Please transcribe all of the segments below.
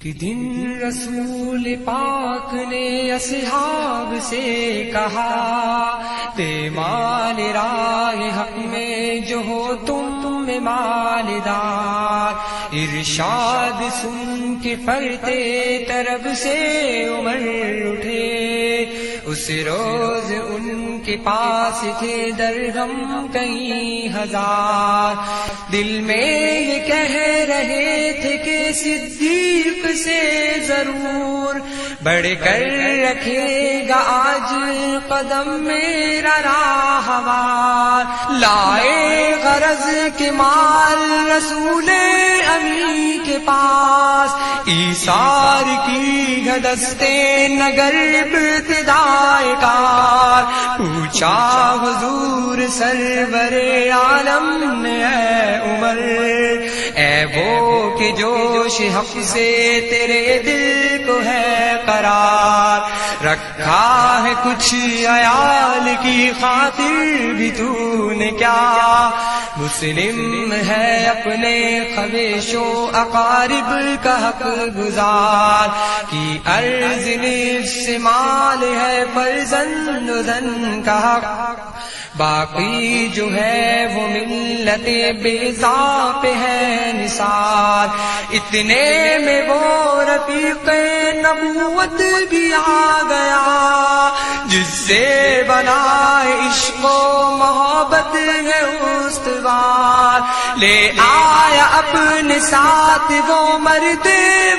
کہ دن رسول پاک نے اصحاب سے کہا، مال راہ حق میں جو ہو تم مالدار، ارشاد سن کے فرتے طرب سے عمر اٹھے، اس روز ان کے پاس تھے درہم کئی ہزار، دل میں یہ کہہ رہے تھے کہ صدیق سے ضرور بڑھ کر رکھے گا آج قدم میرا راہوار، لائے غرض کے مال رسول امی کے پاس، ایثار کی گدستے نگر ابتدائے کار، پوچھا حضور سرور عالم نے اے عمر، اے وہ کہ جوش حق سے تیرے دل کو ہے قرار، رکھا ہے کچھ عیال کی خاطر بھی تو نے کیا، مسلم ہے اپنے خویش و اقارب کا حق گزار، کی عرض نفس سے مال ہے فرزند و زن کا حق، باقی جو ہے وہ ملت بیضا پہ ہے نثار، اتنے میں وہ رفیق نبوت بھی آ گیا، جس سے بنائے عشق و محبت ہے استوار، لے آیا اپنے ساتھ وہ مرد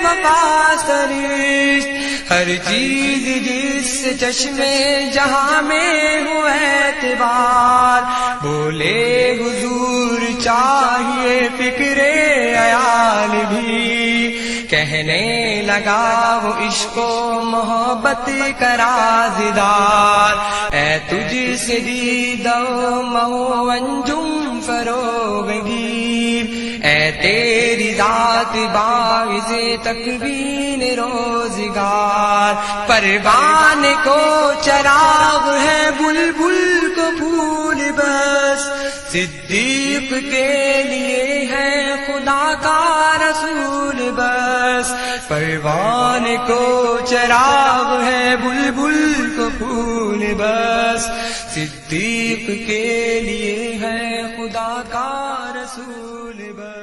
وفا سرشت، ہر چیز جس چشمے جہاں میں ہو اعتبار، بولے حضور چاہیے فکر عیال بھی، کہنے لگا وہ عشق و محبت کا رازدار، اے تجھ سے دیدہ و مہو انجم فروغ گیر، اے تیری ذات باعث تکوین روزگار، پروان کو چراغ ہے بلبل کو پھول بس، صدیق کے لیے ہے خدا کا رسول بس، پروان کو چراغ ہے بلبل کو پھول بس، صدیق کے لیے ہے خدا کا رسول بس۔